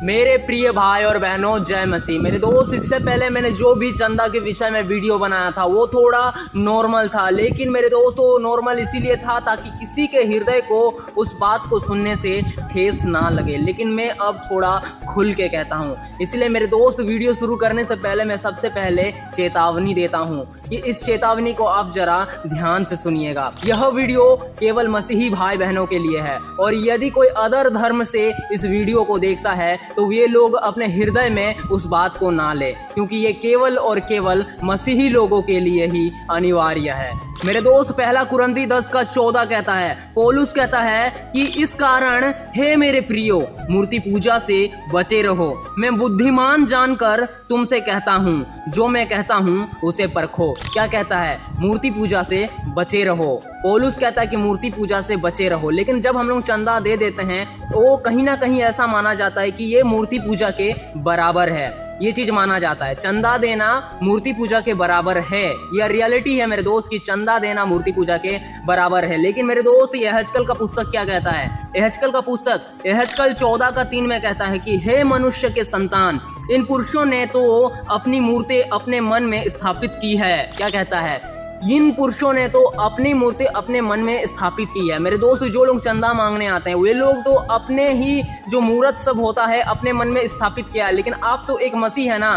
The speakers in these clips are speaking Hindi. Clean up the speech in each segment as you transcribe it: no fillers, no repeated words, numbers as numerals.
मेरे प्रिय भाई और बहनों, जय मसीह। मेरे दोस्त, इससे पहले मैंने जो भी चंदा के विषय में वीडियो बनाया था वो थोड़ा नॉर्मल था, लेकिन मेरे दोस्तों नॉर्मल इसीलिए था ताकि किसी के हृदय को उस बात को सुनने से ठेस ना लगे। लेकिन मैं अब थोड़ा खुल के कहता हूँ, इसलिए मेरे दोस्त वीडियो शुरू करने से पहले मैं सबसे पहले चेतावनी देता हूँ कि इस चेतावनी को आप जरा ध्यान से सुनिएगा। यह वीडियो केवल मसीही भाई बहनों के लिए है, और यदि कोई अदर धर्म से इस वीडियो को देखता है तो ये लोग अपने हृदय में उस बात को ना ले, क्योंकि ये केवल और केवल मसीही लोगों के लिए ही अनिवार्य है। मेरे दोस्त, पहला कुरिन्थी 10:14 कहता है, पौलुस कहता है कि इस कारण हे मेरे प्रियो, मूर्ति पूजा से बचे रहो। मैं बुद्धिमान जानकर तुमसे कहता हूँ, जो मैं कहता हूँ उसे परखो। क्या कहता है? मूर्ति पूजा से बचे रहो। पौलुस कहता है कि मूर्ति पूजा से बचे रहो, लेकिन जब हम लोग चंदा दे देते हैं तो कहीं ना कहीं ऐसा माना जाता है कि ये मूर्ति पूजा के बराबर है। ये चीज माना जाता है, चंदा देना मूर्ति पूजा के बराबर है। यह रियलिटी है मेरे दोस्त की चंदा देना मूर्ति पूजा के बराबर है। लेकिन मेरे दोस्त, यहेजकेल का पुस्तक क्या कहता है? यहेजकेल का पुस्तक यहेजकेल 14:3 में कहता है कि हे मनुष्य के संतान, इन पुरुषों ने तो अपनी मूर्ति अपने मन में स्थापित की है। क्या कहता है? इन पुरुषों ने तो अपनी मूर्ति अपने मन में स्थापित की है। मेरे दोस्त, जो लोग चंदा मांगने आते हैं वे लोग तो अपने ही जो मूर्त सब होता है अपने मन में स्थापित किया है। लेकिन आप तो एक मसीह है ना,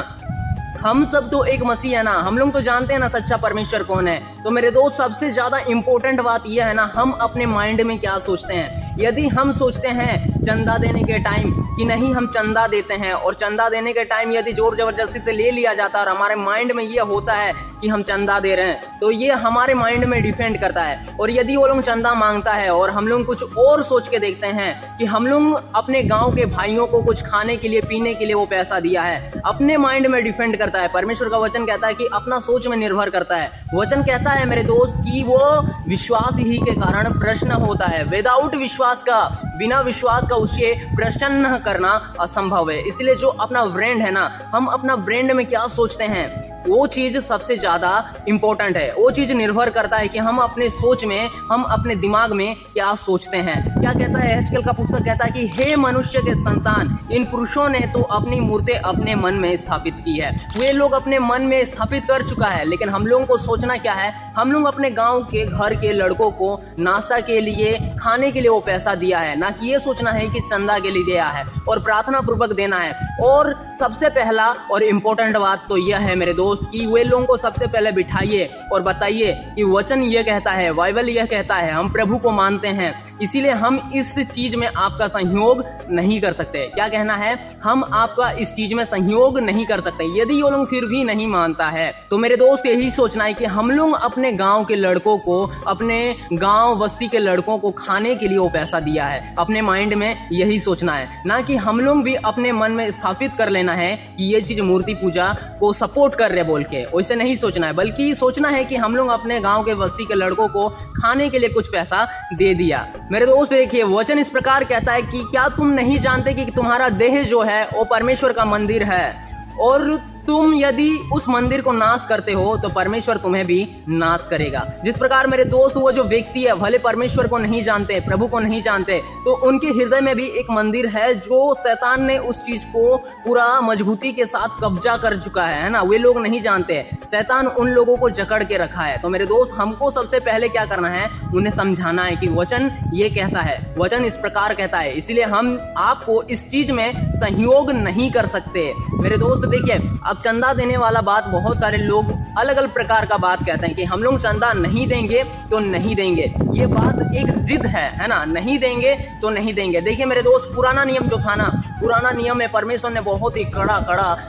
हम सब तो एक मसीह है ना, हम लोग तो जानते हैं ना सच्चा परमेश्वर कौन है। तो मेरे दोस्त, सबसे ज्यादा इंपॉर्टेंट बात यह है ना, हम अपने माइंड में क्या सोचते हैं। यदि हम सोचते हैं चंदा देने के टाइम कि नहीं हम चंदा देते हैं, और चंदा देने के टाइम यदि जोर जबरदस्ती से ले लिया जाता है और हमारे माइंड में ये होता है कि हम चंदा दे रहे हैं, तो ये हमारे माइंड में डिपेंड करता है। और यदि वो लोग चंदा मांगता है और हम लोग कुछ और सोच के देखते हैं कि हम लोग अपने गांव के भाइयों को कुछ खाने के लिए पीने के लिए वो पैसा दिया है, अपने माइंड में डिपेंड करता है। परमेश्वर का वचन कहता है कि अपना सोच में निर्भर करता है। वचन कहता है मेरे दोस्त कि वो विश्वास ही के कारण प्रश्न होता है। विदाउट विश्वास का, बिना विश्वास का उसे प्रसन्न करना असंभव है। इसलिए जो अपना ब्रेन है ना, हम अपना ब्रेन में क्या सोचते हैं वो चीज सबसे ज्यादा इंपॉर्टेंट है। वो चीज निर्भर करता है कि हम अपने सोच में, हम अपने दिमाग में क्या सोचते हैं। क्या कहता है? यहेजकेल का पुस्तक कहता है कि हे मनुष्य के संतान, इन पुरुषों ने तो अपनी मूर्ति अपने मन में स्थापित की है। वे लोग अपने मन में स्थापित कर चुका है, लेकिन हम लोगों को सोचना क्या है? हम लोग अपने गाँव के घर के लड़कों को नाश्ता के लिए, खाने के लिए वो पैसा दिया है, ना कि ये सोचना है कि चंदा के लिए दिया है और प्रार्थना पूर्वक देना है। और सबसे पहला और इम्पोर्टेंट बात तो यह है मेरे दोस्त कि वे लोगों को सबसे पहले बिठाइए और बताइए कि वचन ये कहता है, बाइबल यह कहता है, हम प्रभु को मानते हैं, इसीलिए हम इस चीज में आपका सहयोग नहीं कर सकते। क्या कहना है? हम आपका इस चीज में सहयोग नहीं कर सकते। यदि वो लोग फिर भी नहीं मानता है तो मेरे दोस्त यही सोचना है कि हम लोग अपने गांव के लड़कों को, अपने गांव बस्ती के लड़कों को खाने के लिए वो पैसा दिया है। अपने माइंड में यही सोचना है, ना कि हम लोग भी अपने मन में स्थापित कर लेना है कि ये चीज मूर्ति पूजा को सपोर्ट कर रहे बोल के। वैसे नहीं सोचना है, बल्कि सोचना है कि हम लोग अपने गांव के बस्ती के लड़कों को खाने के लिए कुछ पैसा दे दिया। मेरे दोस्त देखिए, वचन इस प्रकार कहता है कि क्या तुम नहीं जानते कि तुम्हारा देह जो है वो परमेश्वर का मंदिर है, और तुम यदि उस मंदिर को नाश करते हो तो परमेश्वर तुम्हें भी नाश करेगा। जिस प्रकार मेरे दोस्त, वो जो व्यक्ति है भले परमेश्वर को नहीं जानते, प्रभु को नहीं जानते, तो उनके हृदय में भी एक मंदिर है जो शैतान ने उस चीज को पूरा मजबूती के साथ कब्जा कर चुका है ना। वे लोग नहीं जानते, शैतान उन लोगों को जकड़ के रखा है। तो मेरे दोस्त, हमको सबसे पहले क्या करना है? उन्हें समझाना है कि वचन ये कहता है, वचन इस प्रकार कहता है, इसलिए हम आपको इस चीज में सहयोग नहीं कर सकते। मेरे दोस्त देखिए, अब चंदा देने वाला बात बहुत सारे लोग अलग अलग प्रकार का बात कहते हैं कि हम लोग चंदा नहीं देंगे तो नहीं देंगे। ये बात एक जिद है ना, नहीं देंगे तो नहीं देंगे। देखिए मेरे दोस्त, पुराना नियम जो था ना, पुराना नियम में परमेश्वर ने बहुत ही कड़ा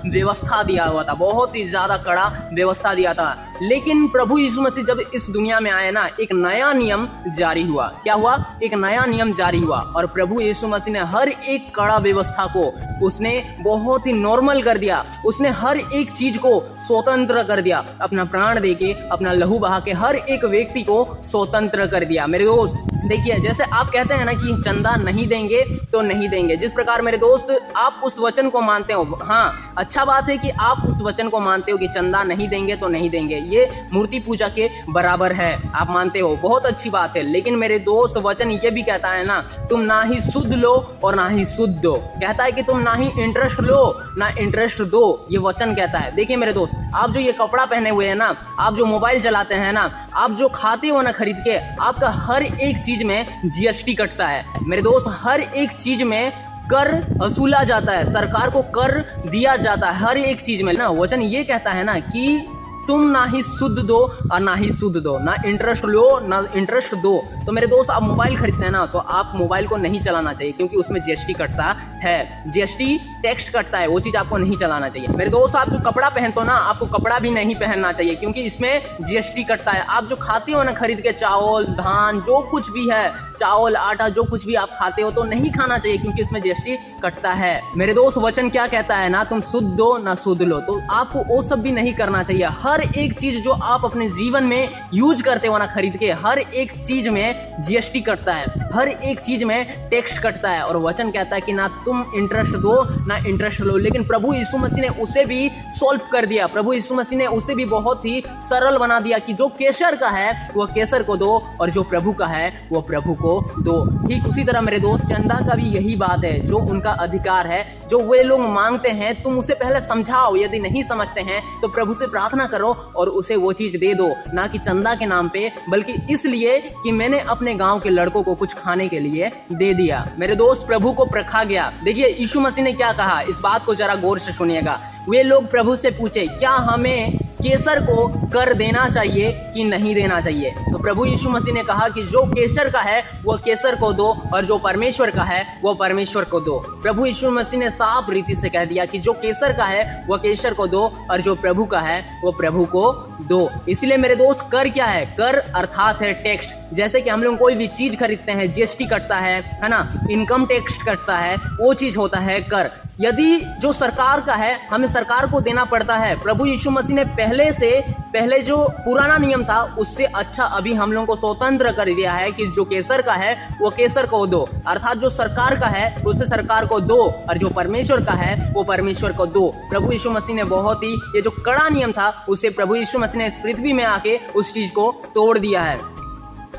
व्यवस्था दिया हुआ था, बहुत ही ज्यादा कड़ा व्यवस्था दिया था। लेकिन प्रभु यीशु मसीह जब इस दुनिया में आए ना, एक नया नियम जारी हुआ। क्या हुआ? एक नया नियम जारी हुआ, और प्रभु यीशु मसीह ने हर एक कड़ा व्यवस्था को उसने बहुत ही नॉर्मल कर दिया। उसने हर एक चीज को स्वतंत्र कर दिया, अपना प्राण देके, अपना लहू बहा के हर एक व्यक्ति को स्वतंत्र कर दिया। मेरे दोस्त, देखिए, जैसे आप कहते हैं ना कि चंदा नहीं देंगे तो नहीं देंगे, जिस प्रकार मेरे दोस्त आप उस वचन को मानते हो, हाँ अच्छा बात है कि आप उस वचन को मानते हो कि चंदा नहीं देंगे तो नहीं देंगे, ये मूर्ति पूजा के बराबर है, आप मानते हो, बहुत अच्छी बात है। लेकिन मेरे दोस्त वचन ये भी कहता है ना, तुम ना ही शुद्ध लो और ना ही शुद्ध दो, कहता है कि तुम ना ही इंटरेस्ट लो ना इंटरेस्ट दो, ये वचन कहता है। देखिए मेरे दोस्त, आप जो ये कपड़ा पहने हुए हैं ना, आप जो मोबाइल चलाते हैं ना, आप जो खाते हो ना खरीद के, आपका हर एक चीज में जीएसटी कटता है मेरे दोस्त, हर एक चीज में कर वसूला जाता है, सरकार को कर दिया जाता है हर एक चीज में ना। वचन ये कहता है ना कि तुम ना ही शुद्ध दो और ना ही शुद्ध दो, ना इंटरेस्ट लो ना इंटरेस्ट दो। तो मेरे दोस्त, आप मोबाइल खरीदते हैं ना, तो आप मोबाइल को नहीं चलाना चाहिए क्योंकि उसमें जीएसटी कटता है, जीएसटी टैक्स कटता है, वो चीज आपको नहीं चलाना चाहिए। मेरे दोस्त, आप जो कपड़ा पहनते हो ना, आपको कपड़ा भी नहीं पहनना चाहिए क्योंकि इसमें जीएसटी कटता है। आप जो खाते हो ना खरीद के, चावल धान जो कुछ भी है, चावल आटा जो कुछ भी आप खाते हो, तो नहीं खाना चाहिए क्योंकि उसमें जीएसटी कटता है। मेरे दोस्त, वचन क्या कहता है ना, तुम शुद्ध दो ना शुद्ध लो, तो आपको वो सब भी नहीं करना चाहिए। हर एक चीज जो आप अपने जीवन में यूज करते हो ना खरीद के, हर एक चीज में जीएसटी कटता है, हर एक चीज में टैक्स कटता है, और वचन कहता है कि ना तुम इंटरेस्ट दो ना इंटरेस्ट लो। लेकिन प्रभु यीशु मसीह ने उसे भी सॉल्व कर दिया, प्रभु यीशु मसीह ने उसे भी बहुत ही सरल बना दिया कि जो केसर का है वो केसर को दो और जो प्रभु का है वो प्रभु को दो। ठीक उसी तरह मेरे दोस्त, चंदा का भी यही बात है, जो उनका अधिकार है, जो वे लोग मांगते हैं, तुम उसे पहले समझाओ, यदि नहीं समझते हैं तो प्रभु से प्रार्थना करो और उसे वो चीज दे दो, ना कि चंदा के नाम पे, बल्कि इसलिए कि मैंने अपने गांव के लड़कों को कुछ खाने के लिए दे दिया। मेरे दोस्त, प्रभु को परखा गया। देखिए यीशु मसीह ने क्या कहा, इस बात को जरा गौर से सुनिएगा। वे लोग प्रभु से पूछे, क्या हमें केसर को कर देना चाहिए कि नहीं देना चाहिए? तो प्रभु यीशु मसीह ने कहा कि जो केसर का है वो केसर को दो और जो परमेश्वर का है वो परमेश्वर को दो। प्रभु यीशु मसीह ने साफ रीति से कह दिया कि जो केसर का है वो केसर को दो और जो प्रभु का है वो प्रभु को दो। इसलिए मेरे दोस्त, कर क्या है? कर अर्थात है टैक्स। जैसे कि हम लोग कोई भी चीज खरीदते हैं, जीएसटी कटता है ना, इनकम टैक्स कटता है, वो चीज होता है कर। यदि जो सरकार का है हमें सरकार को देना पड़ता है। प्रभु यीशु मसीह ने पहले जो पुराना नियम था उससे अच्छा अभी हम लोगों को स्वतंत्र कर दिया है कि जो केसर का है वो केसर को दो, अर्थात जो सरकार का है उससे सरकार को दो और जो परमेश्वर का है वो परमेश्वर को दो। प्रभु यीशु मसीह ने बहुत ही, ये जो कड़ा नियम था उसे प्रभु यीशु मसीह ने इस पृथ्वी में आके उस चीज को तोड़ दिया है।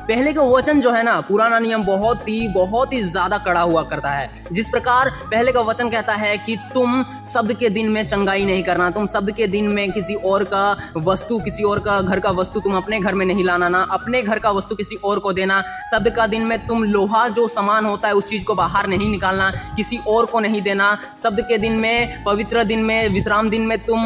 पहले का वचन जो है ना, पुराना नियम बहुत ही ज्यादा कड़ा हुआ करता है। जिस प्रकार पहले का वचन कहता है कि तुम शब्द के दिन में चंगाई नहीं करना, तुम शब्द के दिन में किसी और का वस्तु, किसी और का घर का वस्तु तुम अपने घर में नहीं लाना, ना अपने घर का वस्तु किसी और को देना। शब्द का दिन में तुम लोहा जो सामान होता है उस चीज को बाहर नहीं निकालना, किसी और को नहीं देना। शब्द के दिन में, पवित्र दिन में, विश्राम दिन में तुम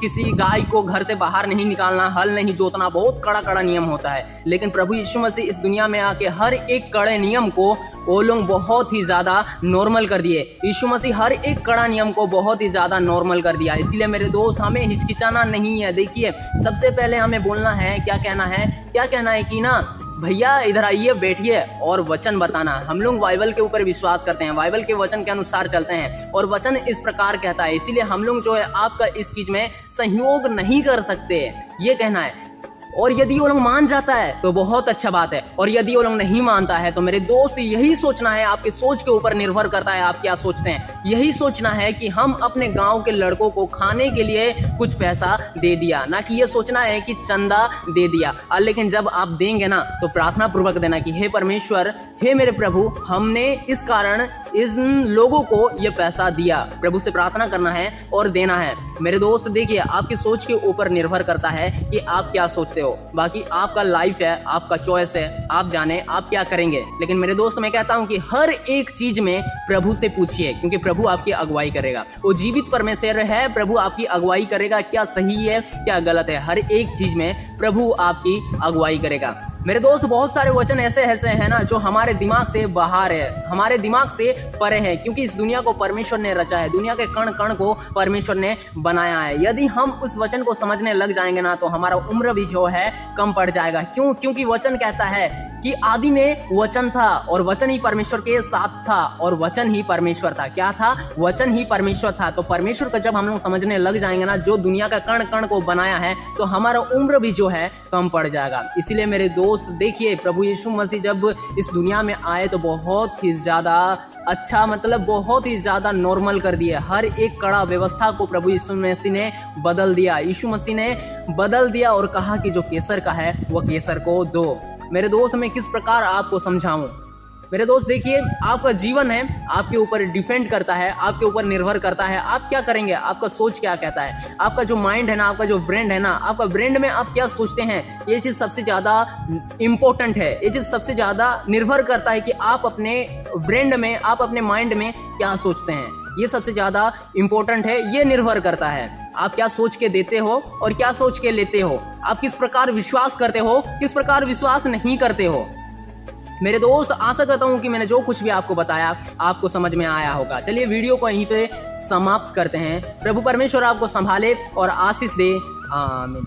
किसी गाय को घर से बाहर नहीं निकालना, हल नहीं जोतना। बहुत कड़ा नियम होता है। लेकिन प्रभु यीशु मसीह इस दुनिया में आके हर एक कड़े नियम को वो लोग बहुत ही ज्यादा नॉर्मल कर दिए। यीशु मसीह हर एक कड़ा नियम को बहुत ही ज्यादा नॉर्मल कर दिया। इसीलिए मेरे दोस्त, हमें हिचकिचाना नहीं है। देखिए, सबसे पहले हमें बोलना है, क्या कहना है कि ना भैया इधर आइए, बैठिए और वचन बताना। हम लोग बाइबल के ऊपर विश्वास करते हैं, बाइबल के वचन के अनुसार चलते हैं और वचन इस प्रकार कहता है। इसीलिए हम लोग जो है आपका इस चीज में सहयोग नहीं कर सकते, ये कहना है। और यदि वो लोग मान जाता है तो बहुत अच्छा बात है, और यदि वो लोग नहीं मानता है तो मेरे दोस्त यही सोचना है, आपके सोच के ऊपर निर्भर करता है आप क्या सोचते हैं। यही सोचना है कि हम अपने गांव के लड़कों को खाने के लिए कुछ पैसा दे दिया, ना कि ये सोचना है कि चंदा दे दिया। लेकिन जब आप देंगे ना तो प्रार्थना पूर्वक देना कि हे परमेश्वर, हे मेरे प्रभु, हमने इस कारण इन लोगों को ये पैसा दिया। प्रभु से प्रार्थना करना है और देना है। मेरे दोस्त देखिए, आपकी सोच के ऊपर निर्भर करता है कि आप क्या सोचते हो। बाकी आपका लाइफ है, आपका चॉइस है, आप जाने आप क्या करेंगे। लेकिन मेरे दोस्त, मैं कहता हूं कि हर एक चीज में प्रभु से पूछिए, क्योंकि प्रभु आपकी अगुवाई करेगा। वो जीवित परमेश्वर है, प्रभु आपकी अगुवाई करेगा। क्या सही है क्या गलत है, हर एक चीज में प्रभु आपकी अगुवाई करेगा। मेरे दोस्त, बहुत सारे वचन ऐसे हैं ना जो हमारे दिमाग से बाहर है, हमारे दिमाग से परे है, क्योंकि इस दुनिया को परमेश्वर ने रचा है, दुनिया के कण कण को परमेश्वर ने बनाया है। यदि हम उस वचन को समझने लग जाएंगे ना तो हमारा उम्र भी जो है कम पड़ जाएगा। क्योंकि वचन कहता है कि आदि में वचन था और वचन ही परमेश्वर के साथ था और वचन ही परमेश्वर था। क्या था? वचन ही परमेश्वर था। तो परमेश्वर को जब हम लोग समझने लग जाएंगे ना, जो दुनिया का कण कण को बनाया है, तो हमारा उम्र भी जो है कम पड़ जाएगा। इसीलिए मेरे दोस्त, दोस्त देखिए, प्रभु यीशु मसीह जब इस दुनिया में आए तो बहुत ही ज़्यादा अच्छा, मतलब बहुत ही ज़्यादा नॉर्मल कर दिया। हर एक कड़ा व्यवस्था को प्रभु यीशु मसीह ने बदल दिया। यीशु मसीह ने बदल दिया और कहा कि जो केसर का है वह केसर को दो। मेरे दोस्त, मैं किस प्रकार आपको समझाऊं? मेरे दोस्त देखिए, आपका जीवन है, आपके ऊपर डिपेंड करता है, आपके ऊपर निर्भर करता है आप क्या करेंगे, आपका सोच क्या कहता है, आपका जो माइंड है ना, आपका जो ब्रेन है ना, आपका ब्रेन में आप क्या सोचते हैं, ये चीज़ सबसे ज़्यादा इम्पोर्टेंट है। ये चीज़ सबसे ज़्यादा निर्भर करता है कि आप अपने ब्रेन में, आप अपने माइंड में क्या सोचते हैं। ये सबसे ज़्यादा इम्पोर्टेंट है, ये निर्भर करता है आप क्या सोच के देते हो और क्या सोच के लेते हो, आप किस प्रकार विश्वास करते हो, किस प्रकार विश्वास नहीं करते हो। मेरे दोस्त, आशा करता हूं कि मैंने जो कुछ भी आपको बताया आपको समझ में आया होगा। चलिए वीडियो को यहीं पे समाप्त करते हैं। प्रभु परमेश्वर आपको संभाले और आशीष दे। आमीन।